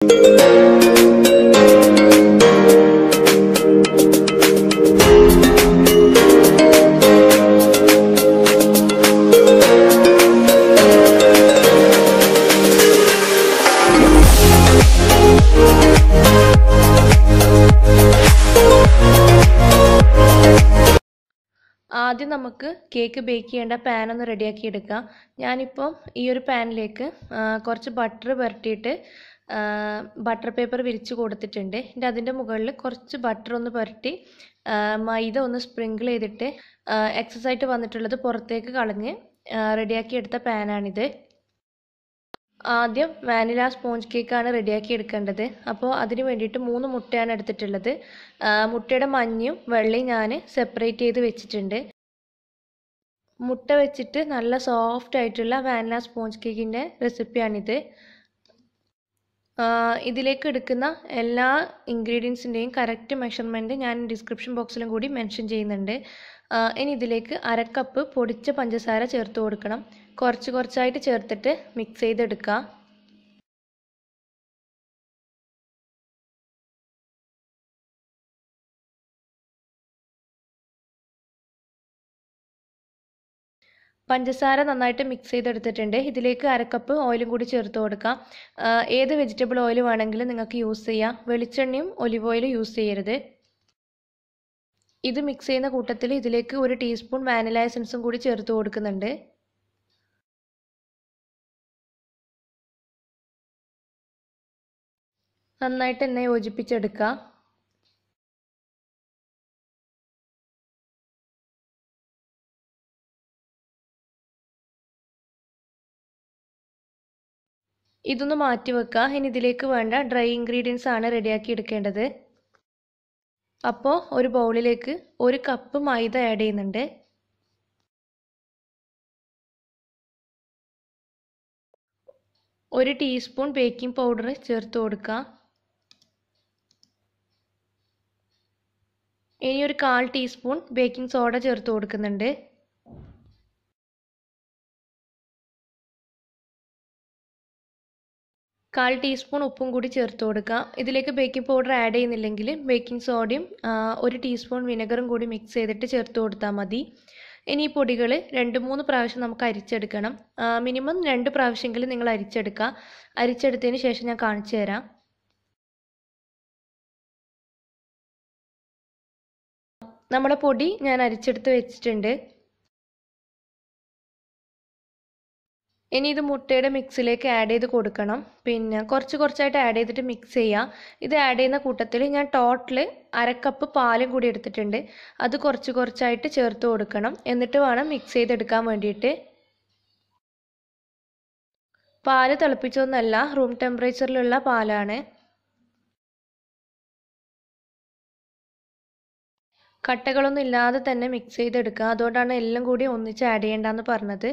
ആദ്യം നമുക്ക് cake bake ചെയ്യേണ്ട പാൻ ഒന്ന് റെഡിയാക്കി എടുക്കാം. ഞാനിപ്പോൾ ഈ ഒരു പാനിലേക്ക് കുറച്ച് ബട്ടർ പുരട്ടിയിട്ട് ബട്ടർ പേപ്പർ വിരിച്ച് കൊടുത്തിട്ടുണ്ട്. അതിൻ്റെ മുകളിൽ കുറച്ച് ബട്ടർ ഒന്ന് പുരട്ടി മൈദ ഒന്ന് സ്പ്രിങ്കിൾ ചെയ്തിട്ട് എക്സസ് ആയിട്ട് വന്നിട്ടുള്ളത് പുറത്തേക്ക് കളഞ്ഞ് റെഡിയാക്കി എടുത്ത പാനാണിത്. ആദ്യം വാനില സ്പോഞ്ച് കേക്കാണ് റെഡിയാക്കി എടുക്കേണ്ടത്. അപ്പോൾ അതിന് വേണ്ടിയിട്ട് 3 മുട്ടയാണ് എടുത്തിട്ടുള്ളത്. മുട്ടയുടെ മഞ്ഞയും വെള്ളയും ഞാൻ സെപ്പറേറ്റ് ചെയ്ത് വെച്ചിട്ടുണ്ട്. മുട്ട വെച്ചിട്ട് നല്ല സോഫ്റ്റ് ആയിട്ടുള്ള വാനില സ്പോഞ്ച് കേക്കിൻ്റെ റെസിപ്പിയാണിത്. ഇതിലേക്ക് എടുക്കുന്ന എല്ലാ ഇൻഗ്രീഡിയൻസിൻ്റെയും കറക്റ്റ് മെഷർമെൻറ്റ് ഞാൻ ഡിസ്ക്രിപ്ഷൻ ബോക്സിലും കൂടി മെൻഷൻ ചെയ്യുന്നുണ്ട്. ഇനി ഇതിലേക്ക് 1/2 കപ്പ് പൊടിച്ച പഞ്ചസാര ചേർത്ത് കൊടുക്കണം. കുറച്ച് കുറച്ചായിട്ട് ചേർത്തിട്ട് മിക്സ് ചെയ്തെടുക്കുക. പഞ്ചസാര നന്നായിട്ട് മിക്സ് ചെയ്തെടുത്തിട്ടുണ്ട്. ഇതിലേക്ക് 1/2 കപ്പ് ഓയിലും കൂടി ചേർത്ത് കൊടുക്കാം. ഏത് വെജിറ്റബിൾ ഓയിൽ വേണമെങ്കിലും നിങ്ങൾക്ക് യൂസ് ചെയ്യാം. വെളിച്ചെണ്ണയും ഒലിവ് ഓയിലും യൂസ് ചെയ്യരുത്. ഇത് മിക്സ് ചെയ്യുന്ന കൂട്ടത്തിൽ ഇതിലേക്ക് 1 ടീസ്പൂൺ വാനില എസൻസും കൂടി ചേർത്ത് കൊടുക്കുന്നുണ്ട്. നന്നായിട്ട് തന്നെ യോജിപ്പിച്ചെടുക്കുക. ഇതൊന്ന് മാറ്റി വെക്കുക. ഇനി ഇതിലേക്ക് വേണ്ട ഡ്രൈ ഇൻഗ്രീഡിയൻസ് ആണ് റെഡിയാക്കി എടുക്കേണ്ടത്. അപ്പോൾ ഒരു ബൗളിലേക്ക് 1 കപ്പ് മൈദ ആഡ് ചെയ്യുന്നുണ്ട്. 1 ടീസ്പൂൺ ബേക്കിംഗ് പൗഡർ ചേർത്ത് കൊടുക്കുക. ഇനി ഒരു 1/4 ടീസ്പൂൺ ബേക്കിംഗ് സോഡ ചേർത്ത് കൊടുക്കുന്നുണ്ട്. കാൽ ടീസ്പൂൺ ഉപ്പും കൂടി ചേർത്ത് കൊടുക്കുക. ഇതിലേക്ക് ബേക്കിംഗ് പൗഡർ ആഡ് ചെയ്യുന്നില്ലെങ്കിൽ ബേക്കിംഗ് സോഡയും 1 ടീസ്പൂൺ വിനെഗറും കൂടി മിക്സ് ചെയ്തിട്ട് ചേർത്ത് കൊടുത്താൽ മതി. ഇനി ഈ പൊടികൾ 2-3 പ്രാവശ്യം നമുക്ക് അരിച്ചെടുക്കണം. മിനിമം 2 പ്രാവശ്യമെങ്കിലും നിങ്ങൾ അരിച്ചെടുക്കുക. അരിച്ചെടുത്തതിന് ശേഷം ഞാൻ കാണിച്ചു തരാം. നമ്മുടെ പൊടി ഞാൻ അരിച്ചെടുത്ത് വെച്ചിട്ടുണ്ട്. ഇനി ഇത് മുട്ടയുടെ മിക്സിലേക്ക് ആഡ് ചെയ്ത് കൊടുക്കണം. പിന്നെ കുറച്ച് കുറച്ചായിട്ട് ആഡ് ചെയ്തിട്ട് മിക്സ് ചെയ്യുക. ഇത് ആഡ് ചെയ്യുന്ന കൂട്ടത്തിൽ ഞാൻ ടോട്ടൽ 1/2 കപ്പ് പാലും കൂടി എടുത്തിട്ടുണ്ട്. അത് കുറച്ച് കുറച്ചായിട്ട് ചേർത്ത് കൊടുക്കണം. എന്നിട്ട് വേണം മിക്സ് ചെയ്തെടുക്കാൻ വേണ്ടിയിട്ട്. പാല് തിളപ്പിച്ചൊന്നല്ല, റൂം ടെമ്പറേച്ചറിലുള്ള പാലാണ്. കട്ടകളൊന്നും ഇല്ലാതെ തന്നെ മിക്സ് ചെയ്തെടുക്കുക. അതുകൊണ്ടാണ് എല്ലാം കൂടി ഒന്നിച്ച് ആഡ് ചെയ്യേണ്ടെന്ന് പറഞ്ഞത്.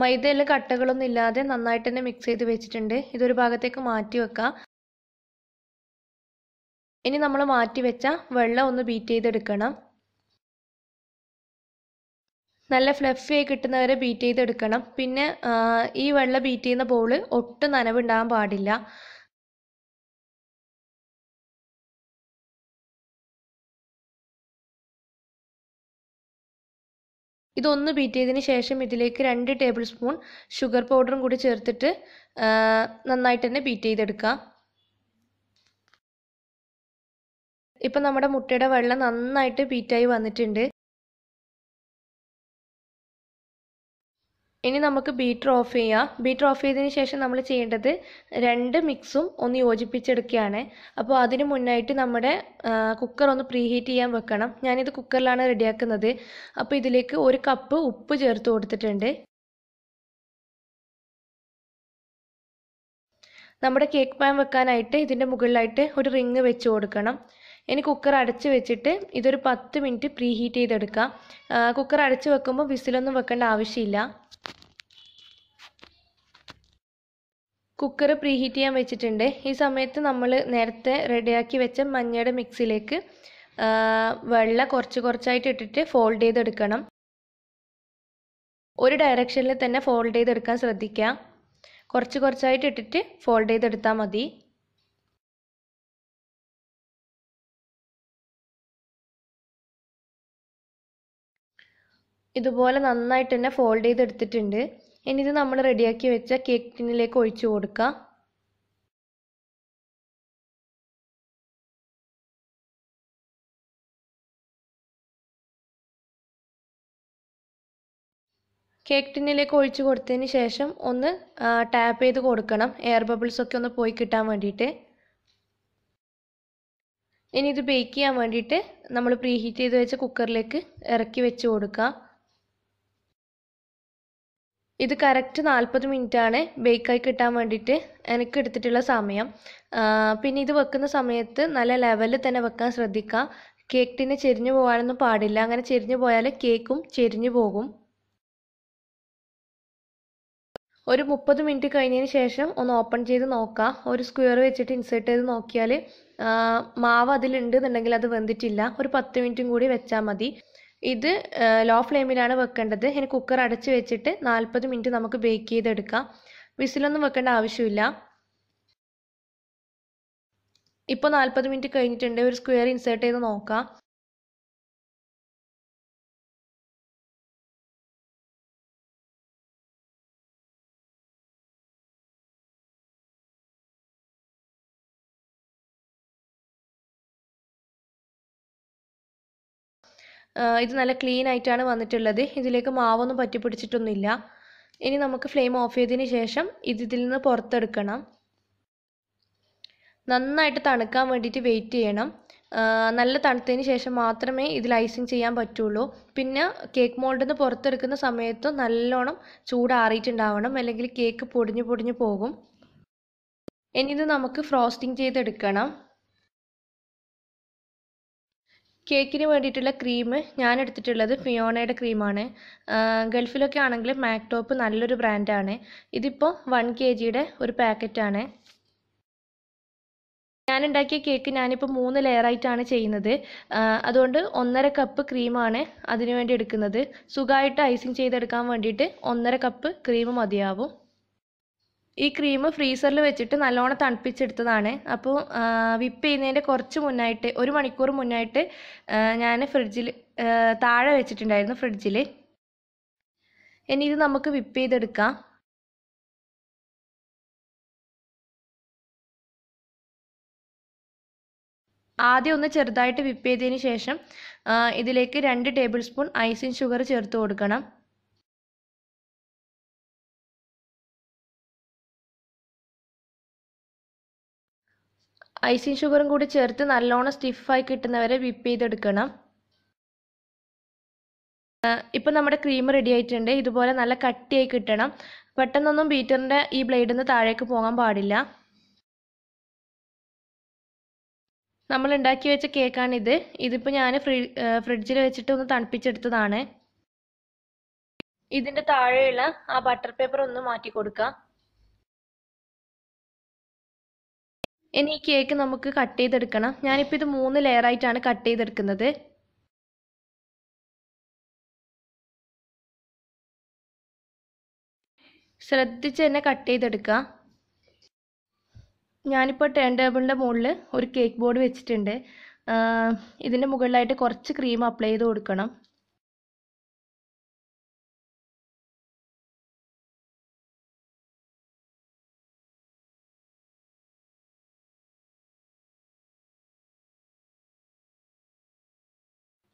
മൈദയിൽ കട്ടകളൊന്നും ഇല്ലാതെ നന്നായിട്ട് തന്നെ മിക്സ് ചെയ്ത് വെച്ചിട്ടുണ്ട്. ഇതൊരു ഭാഗത്തേക്ക് മാറ്റി വെക്കാം. ഇനി നമ്മൾ മാറ്റി വെച്ച വെള്ളം ഒന്ന് ബീറ്റ് ചെയ്തെടുക്കണം. നല്ല ഫ്ലഫി ആയി കിട്ടുന്നവരെ ബീറ്റ് ചെയ്തെടുക്കണം. പിന്നെ ഈ വെള്ളം ബീറ്റ് ചെയ്യുന്ന ബോൾ ഒട്ടും നനവുണ്ടാകാൻ പാടില്ല. ഇതൊന്ന് ബീറ്റ് ചെയ്തതിന് ശേഷം ഇതിലേക്ക് 2 ടേബിൾ സ്പൂൺ ഷുഗർ പൗഡറും കൂടി ചേർത്തിട്ട് നന്നായിട്ട് തന്നെ ബീറ്റ് ചെയ്തെടുക്കുക. ഇപ്പം നമ്മുടെ മുട്ടയുടെ വെള്ളം നന്നായിട്ട് ബീറ്റായി വന്നിട്ടുണ്ട്. ഇനി നമുക്ക് ബീറ്റർ ഓഫ് ചെയ്യാം. ബീറ്റർ ഓഫ് ചെയ്തതിന് ശേഷം നമ്മൾ ചെയ്യേണ്ടത് 2 മിക്സും ഒന്ന് യോജിപ്പിച്ചെടുക്കുകയാണ്. അപ്പോൾ അതിന് മുന്നായിട്ട് നമ്മുടെ കുക്കർ ഒന്ന് പ്രീഹീറ്റ് ചെയ്യാൻ വെക്കണം. ഞാനിത് കുക്കറിലാണ് റെഡിയാക്കുന്നത്. അപ്പോൾ ഇതിലേക്ക് 1 കപ്പ് ഉപ്പ് ചേർത്ത് കൊടുത്തിട്ടുണ്ട്. നമ്മുടെ കേക്ക് പാൻ വെക്കാനായിട്ട് ഇതിൻ്റെ മുകളിലായിട്ട് ഒരു റിങ് വെച്ച് കൊടുക്കണം. ഇനി കുക്കർ അടച്ച് വെച്ചിട്ട് ഇതൊരു 10 മിനിറ്റ് പ്രീഹീറ്റ് ചെയ്തെടുക്കാം. കുക്കർ അടച്ച് വെക്കുമ്പോൾ വിസിലൊന്നും വെക്കേണ്ട ആവശ്യമില്ല. കുക്കർ പ്രീഹീറ്റ് ചെയ്യാൻ വെച്ചിട്ടുണ്ട്. ഈ സമയത്ത് നമ്മൾ നേരത്തെ റെഡിയാക്കി വെച്ച മഞ്ഞയുടെ മിക്സിലേക്ക് വെള്ളം കുറച്ചായിട്ട് ഇട്ടിട്ട് ഫോൾഡ് ചെയ്തെടുക്കണം. ഒരു ഡയറക്ഷനിൽ തന്നെ ഫോൾഡ് ചെയ്തെടുക്കാൻ ശ്രദ്ധിക്കുക. കുറച്ചായിട്ട് ഇട്ടിട്ട് ഫോൾഡ് ചെയ്തെടുത്താൽ മതി. ഇതുപോലെ നന്നായിട്ട് തന്നെ ഫോൾഡ് ചെയ്തെടുത്തിട്ടുണ്ട്. ഇനി ഇത് നമ്മൾ റെഡിയാക്കി വെച്ച കേക്ക് ടിന്നിലേക്ക് ഒഴിച്ചു കൊടുക്കാം. കേക്ക് ടിന്നിലേക്ക് ഒഴിച്ചു കൊടുത്തതിന് ശേഷം ഒന്ന് ടാപ്പ് ചെയ്ത് കൊടുക്കണം, എയർ ബബിൾസ് ഒക്കെ ഒന്ന് പോയി കിട്ടാൻ വേണ്ടിയിട്ട്. ഇനി ഇത് ബേക്ക് ചെയ്യാൻ വേണ്ടിയിട്ട് നമ്മൾ പ്രീഹീറ്റ് ചെയ്ത് വെച്ച കുക്കറിലേക്ക് ഇറക്കി വെച്ച് കൊടുക്കാം. ഇത് കറക്റ്റ് 40 മിനിറ്റാണ് ബേക്കായി കിട്ടാൻ വേണ്ടിയിട്ട് എനിക്ക് എടുത്തിട്ടുള്ള സമയം. പിന്നെ ഇത് വെക്കുന്ന സമയത്ത് നല്ല ലെവലിൽ തന്നെ വെക്കാൻ ശ്രദ്ധിക്കുക. കേക്ക് ടിന്ന് ചെരിഞ്ഞു പോകാനൊന്നും പാടില്ല. അങ്ങനെ ചെരിഞ്ഞു പോയാൽ കേക്കും ചെരിഞ്ഞു പോകും. ഒരു 30 മിനിറ്റ് കഴിഞ്ഞതിന് ശേഷം ഒന്ന് ഓപ്പൺ ചെയ്ത് നോക്കാം. ഒരു സ്ക്വയർ വെച്ചിട്ട് ഇൻസേർട്ട് ചെയ്ത് നോക്കിയാൽ മാവ് അതിലുണ്ട് എന്നുണ്ടെങ്കിൽ അത് വെന്തിട്ടില്ല. ഒരു 10 മിനിറ്റും കൂടി വെച്ചാൽ മതി. ഇത് ലോ ഫ്ലെയിമിലാണ് വെക്കേണ്ടത്. ഇനി കുക്കർ അടച്ച് വെച്ചിട്ട് 40 മിനിറ്റ് നമുക്ക് ബേക്ക് ചെയ്തെടുക്കാം. വിസിലൊന്നും വെക്കേണ്ട ആവശ്യമില്ല. ഇപ്പോൾ 40 മിനിറ്റ് കഴിഞ്ഞിട്ടുണ്ട്. ഒരു സ്ക്വയർ ഇൻസേർട്ട് ചെയ്ത് നോക്കാം. ഇത് നല്ല ക്ലീൻ ആയിട്ടാണ് വന്നിട്ടുള്ളത്. ഇതിലേക്ക് മാവൊന്നും പറ്റി പിടിച്ചിട്ടൊന്നുമില്ല. ഇനി നമുക്ക് ഫ്ലെയിം ഓഫ് ചെയ്തതിന് ശേഷം ഇതിൽ നിന്ന് പുറത്തെടുക്കണം. നന്നായിട്ട് തണുക്കാൻ വേണ്ടിയിട്ട് വെയിറ്റ് ചെയ്യണം. നല്ല തണുത്തതിന് ശേഷം മാത്രമേ ഇതിൽ ഐസിങ് ചെയ്യാൻ പറ്റുള്ളൂ. പിന്നെ കേക്ക് മോൾഡിൽ നിന്ന് പുറത്തെടുക്കുന്ന സമയത്ത് നല്ലോണം ചൂടാറിയിട്ടുണ്ടാവണം, അല്ലെങ്കിൽ കേക്ക് പൊടിഞ്ഞു പോകും. ഇനി ഇത് നമുക്ക് ഫ്രോസ്റ്റിംഗ് ചെയ്തെടുക്കണം. കേക്കിന് വേണ്ടിയിട്ടുള്ള ക്രീം ഞാൻ എടുത്തിട്ടുള്ളത് ഫിയോണയുടെ ക്രീമാണ്. ഗൾഫിലൊക്കെ ആണെങ്കിൽ മാക്ടോപ്പ് നല്ലൊരു ബ്രാൻഡാണ്. ഇതിപ്പോൾ 1 kgയുടെ ഒരു പാക്കറ്റാണ്. ഞാൻ ഉണ്ടാക്കിയ കേക്ക് ഞാനിപ്പോൾ 3 ലെയറായിട്ടാണ് ചെയ്യുന്നത്. അതുകൊണ്ട് 1.5 കപ്പ് ക്രീമാണ് അതിനു വേണ്ടി എടുക്കുന്നത്. സുഖമായിട്ട് ഐസിങ് ചെയ്തെടുക്കാൻ വേണ്ടിയിട്ട് 1.5 കപ്പ് ക്രീം മതിയാവും. ഈ ക്രീം ഫ്രീസറിൽ വെച്ചിട്ട് നല്ലോണം തണുപ്പിച്ചെടുത്തതാണ്. അപ്പോൾ വിപ്പ് ചെയ്യുന്നതിൻ്റെ കുറച്ച് മുന്നായിട്ട്, 1 മണിക്കൂർ മുന്നായിട്ട് ഞാൻ ഫ്രിഡ്ജിൽ താഴെ വെച്ചിട്ടുണ്ടായിരുന്നു ഫ്രിഡ്ജിൽ. ഇനി ഇത് നമുക്ക് വിപ്പ് ചെയ്തെടുക്കാം. ആദ്യം ഒന്ന് ചെറുതായിട്ട് വിപ്പ് ചെയ്തതിന് ശേഷം ഇതിലേക്ക് 2 ടേബിൾ സ്പൂൺ ഐസിങ് ഷുഗർ ചേർത്ത് കൊടുക്കണം. ഐസിങ് ഷുഗറും കൂടി ചേർത്ത് നല്ലോണം സ്റ്റിഫായി കിട്ടുന്നവരെ വിപ്പ് ചെയ്തെടുക്കണം. ഇപ്പം നമ്മുടെ ക്രീം റെഡി ആയിട്ടുണ്ട്. ഇതുപോലെ നല്ല കട്ടിയായി കിട്ടണം. പെട്ടെന്നൊന്നും ബീറ്ററിൻ്റെ ഈ ബ്ലേഡിൽ നിന്ന് താഴേക്ക് പോകാൻ പാടില്ല. നമ്മൾ ഉണ്ടാക്കി വെച്ച കേക്കാണിത്. ഇതിപ്പോൾ ഞാൻ ഫ്രിഡ്ജിൽ വെച്ചിട്ട് ഒന്ന് തണുപ്പിച്ചെടുത്തതാണ്. ഇതിൻ്റെ താഴെയുള്ള ആ ബട്ടർ പേപ്പർ ഒന്ന് മാറ്റി കൊടുക്കാം. ഇനി ഈ കേക്ക് നമുക്ക് കട്ട് ചെയ്തെടുക്കണം. ഞാനിപ്പോൾ ഇത് 3 ലെയറായിട്ടാണ് കട്ട് ചെയ്തെടുക്കുന്നത്. ശ്രദ്ധിച്ച് തന്നെ കട്ട് ചെയ്തെടുക്കുക. ഞാനിപ്പോൾ ടേൺ ടേബിളിൻ്റെ മുകളിൽ ഒരു കേക്ക് ബോർഡ് വെച്ചിട്ടുണ്ട്. ഇതിൻ്റെ മുകളിലായിട്ട് കുറച്ച് ക്രീം അപ്ലൈ ചെയ്ത് കൊടുക്കണം.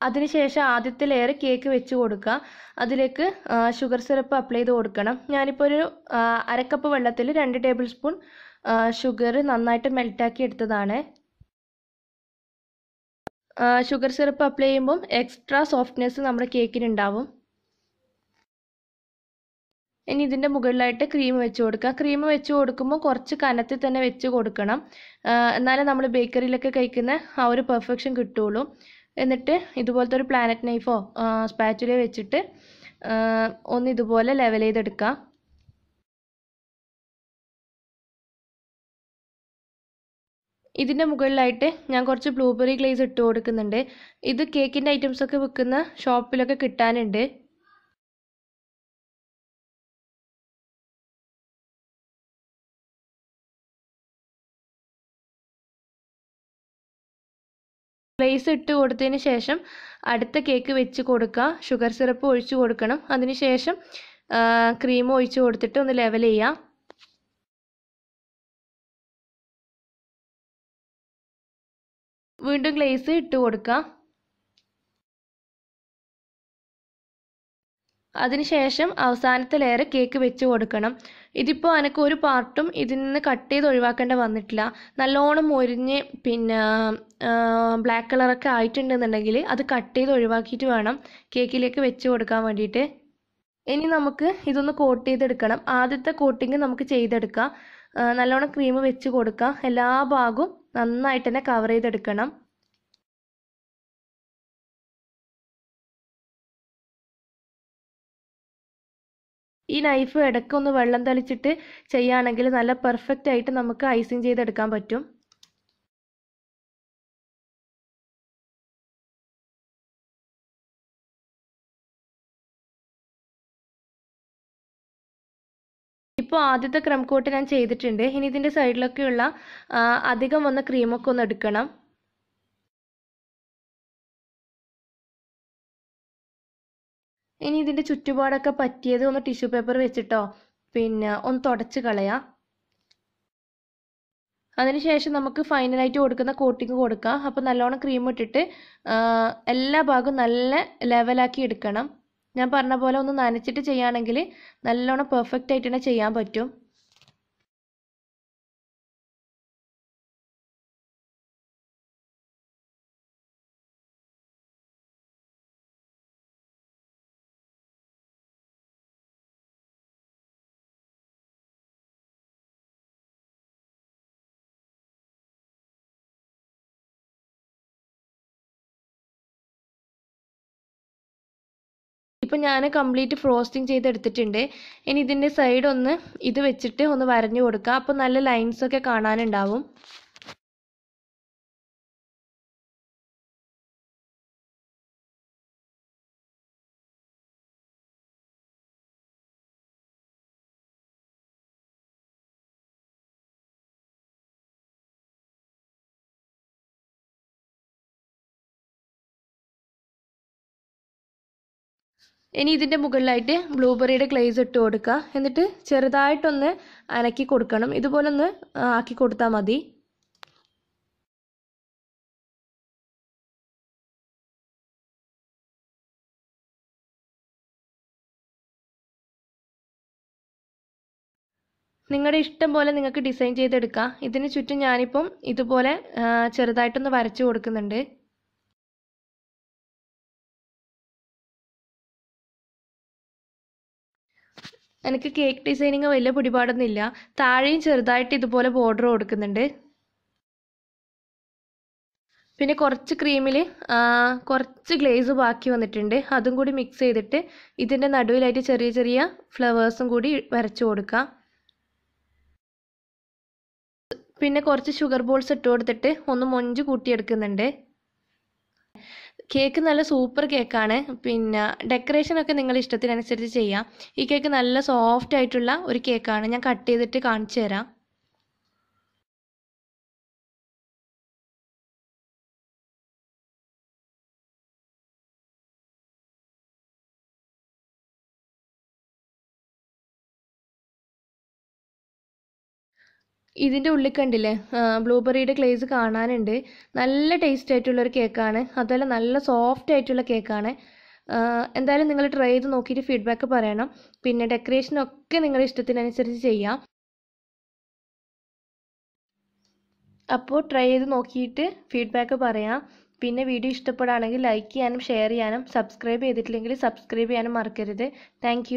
അതിനുശേഷം ആദ്യത്തെ ലെയർ കേക്ക് വെച്ച് കൊടുക്കുക. അതിലേക്ക് ഷുഗർ സിറപ്പ് അപ്ലൈ ചെയ്ത് കൊടുക്കണം. ഞാനിപ്പോൾ ഒരു 1/2 കപ്പ് വെള്ളത്തിൽ 2 ടേബിൾ സ്പൂൺ ഷുഗർ നന്നായിട്ട് മെൽറ്റാക്കി എടുത്തതാണ്. ഷുഗർ സിറപ്പ് അപ്ലൈ ചെയ്യുമ്പം എക്സ്ട്രാ സോഫ്റ്റ്നെസ് നമ്മുടെ കേക്കിനുണ്ടാവും. ഇനി ഇതിൻ്റെ മുകളിലായിട്ട് ക്രീം വെച്ച് കൊടുക്കുക. ക്രീം വെച്ച് കൊടുക്കുമ്പോൾ കുറച്ച് കനത്തിൽ തന്നെ വെച്ച് കൊടുക്കണം. എന്നാലേ നമ്മൾ ബേക്കറിയിലൊക്കെ കഴിക്കുന്ന ആ ഒരു പെർഫെക്ഷൻ കിട്ടുള്ളൂ. എന്നിട്ട് ഇതുപോലത്തെ ഒരു പ്ലാനറ്റ് നൈഫോ സ്പാച്ചുലയോ വെച്ചിട്ട് ഒന്ന് ഇതുപോലെ ലെവൽ ചെയ്തെടുക്കാം. ഇതിൻ്റെ മുകളിലായിട്ട് ഞാൻ കുറച്ച് ബ്ലൂബെറി ഗ്ലേസ് ഇട്ട് കൊടുക്കുന്നുണ്ട്. ഇത് കേക്കിൻ്റെ ഐറ്റംസൊക്കെ വിൽക്കുന്ന ഷോപ്പിലൊക്കെ കിട്ടാനുണ്ട്. ഗ്ലേസ് ഇട്ട് കൊടുത്തതിന് ശേഷം അടുത്ത കേക്ക് വെച്ച് കൊടുക്കുക. ഷുഗർ സിറപ്പ് ഒഴിച്ച് കൊടുക്കണം. അതിന് ശേഷം ക്രീം ഒഴിച്ച് കൊടുത്തിട്ട് ഒന്ന് ലെവൽ ചെയ്യാം. വീണ്ടും ഗ്ലേസ് ഇട്ട് കൊടുക്കുക. അതിനുശേഷം അവസാനത്തെ ലെയർ കേക്ക് വെച്ച് കൊടുക്കണം. ഇതിപ്പോൾ എനിക്ക് ഒരു പാർട്ടും ഇതിൽ നിന്ന് കട്ട് ചെയ്ത് ഒഴിവാക്കേണ്ട വന്നിട്ടില്ല. നല്ലോണം മൊരിഞ്ഞ് പിന്നെ ബ്ലാക്ക് കളറൊക്കെ ആയിട്ടുണ്ടെന്നുണ്ടെങ്കിൽ അത് കട്ട് ചെയ്ത് ഒഴിവാക്കിയിട്ട് വേണം കേക്കിലേക്ക് വെച്ച് കൊടുക്കാൻ വേണ്ടിയിട്ട്. ഇനി നമുക്ക് ഇതൊന്ന് കോട്ട് ചെയ്തെടുക്കണം. ആദ്യത്തെ കോട്ടിങ് നമുക്ക് ചെയ്തെടുക്കാം. നല്ലോണം ക്രീം വെച്ച് കൊടുക്കാം. എല്ലാ ഭാഗവും നന്നായിട്ട് തന്നെ കവർ ചെയ്തെടുക്കണം. ഈ നൈഫ് ഇടയ്ക്കൊന്ന് വെള്ളം തളിച്ചിട്ട് ചെയ്യുകയാണെങ്കിൽ നല്ല പെർഫെക്റ്റ് ആയിട്ട് നമുക്ക് ഐസിങ് ചെയ്തെടുക്കാൻ പറ്റും. ഇപ്പോൾ ആദ്യത്തെ ക്രം കോട്ട് ഞാൻ ചെയ്തിട്ടുണ്ട്. ഇനി ഇതിൻ്റെ സൈഡിലൊക്കെയുള്ള അധികം വന്ന ക്രീമൊക്കെ ഒന്ന് എടുക്കണം. ഇനി ഇതിൻ്റെ ചുറ്റുപാടൊക്കെ പറ്റിയത് ഒന്ന് ടിഷ്യൂ പേപ്പർ വെച്ചിട്ടോ പിന്നെ ഒന്ന് തുടച്ച് കളയാം. അതിനുശേഷം നമുക്ക് ഫൈനലായിട്ട് കൊടുക്കുന്ന കോട്ടിങ് കൊടുക്കാം. അപ്പോൾ നല്ലോണം ക്രീം ഇട്ടിട്ട് എല്ലാ ഭാഗവും നല്ല ലെവലാക്കി എടുക്കണം. ഞാൻ പറഞ്ഞ പോലെ ഒന്ന് നനച്ചിട്ട് ചെയ്യുകയാണെങ്കിൽ നല്ലോണം പെർഫെക്റ്റ് ആയിട്ട് തന്നെ ചെയ്യാൻ പറ്റും. ഇപ്പം ഞാൻ കംപ്ലീറ്റ് ഫ്രോസ്റ്റിംഗ് ചെയ്തെടുത്തിട്ടുണ്ട്. ഇനി ഇതിൻ്റെ സൈഡ് ഒന്ന് ഇത് വെച്ചിട്ട് ഒന്ന് വരഞ്ഞു കൊടുക്കുക. അപ്പോൾ നല്ല ലൈൻസൊക്കെ കാണാനുണ്ടാവും. ഇനി ഇതിൻ്റെ മുകളിലായിട്ട് ബ്ലൂബെറിയുടെ ഗ്ലേസ് ഇട്ട് കൊടുക്കുക. എന്നിട്ട് ചെറുതായിട്ടൊന്ന് അനക്കി കൊടുക്കണം. ഇതുപോലെ ഒന്ന് ആക്കി കൊടുത്താൽ മതി. നിങ്ങളുടെ ഇഷ്ടം പോലെ നിങ്ങൾക്ക് ഡിസൈൻ ചെയ്തെടുക്കാം. ഇതിന് ചുറ്റും ഞാനിപ്പം ഇതുപോലെ ചെറുതായിട്ടൊന്ന് വരച്ചു കൊടുക്കുന്നുണ്ട്. എനിക്ക് കേക്ക് ഡിസൈനിങ് വലിയ പിടിപാടൊന്നുമില്ല. താഴെയും ചെറുതായിട്ട് ഇതുപോലെ ബോർഡർ കൊടുക്കുന്നുണ്ട്. പിന്നെ കുറച്ച് ക്രീമിൽ കുറച്ച് ഗ്ലേസ് ബാക്കി വന്നിട്ടുണ്ട്. അതും കൂടി മിക്സ് ചെയ്തിട്ട് ഇതിൻ്റെ നടുവിലായിട്ട് ചെറിയ ചെറിയ ഫ്ലവേഴ്സും കൂടി വരച്ചു കൊടുക്കാം. പിന്നെ കുറച്ച് ഷുഗർ ബോൾസ് ഇട്ട് കൊടുത്തിട്ട് ഒന്ന് മൊഞ്ച് കൂട്ടിയെടുക്കുന്നുണ്ട്. കേക്ക് നല്ല സൂപ്പർ കേക്കാണ്. പിന്നെ ഡെക്കറേഷനൊക്കെ നിങ്ങളുടെ ഇഷ്ടത്തിനനുസരിച്ച് ചെയ്യാം. ഈ കേക്ക് നല്ല സോഫ്റ്റ് ആയിട്ടുള്ള ഒരു കേക്കാണ്. ഞാൻ കട്ട് ചെയ്തിട്ട് കാണിച്ചു തരാം. ഇതിൻ്റെ ഉള്ളിൽ കണ്ടില്ലേ ബ്ലൂബെറിയുടെ ഗ്ലേസ് കാണാനുണ്ട്. നല്ല ടേസ്റ്റ് ആയിട്ടുള്ളൊരു കേക്കാണ്. അതുപോലെ നല്ല സോഫ്റ്റ് ആയിട്ടുള്ള കേക്കാണ്. എന്തായാലും നിങ്ങൾ ട്രൈ ചെയ്ത് നോക്കിയിട്ട് ഫീഡ്ബാക്ക് പറയണം. പിന്നെ ഡെക്കറേഷനൊക്കെ നിങ്ങളുടെ ഇഷ്ടത്തിനനുസരിച്ച് ചെയ്യാം. അപ്പോൾ ട്രൈ ചെയ്ത് നോക്കിയിട്ട് ഫീഡ്ബാക്ക് പറയാം. പിന്നെ വീഡിയോ ഇഷ്ടപ്പെടുകയാണെങ്കിൽ ലൈക്ക് ചെയ്യാനും ഷെയർ ചെയ്യാനും സബ്സ്ക്രൈബ് ചെയ്തിട്ടില്ലെങ്കിൽ സബ്സ്ക്രൈബ് ചെയ്യാനും മറക്കരുത്. താങ്ക്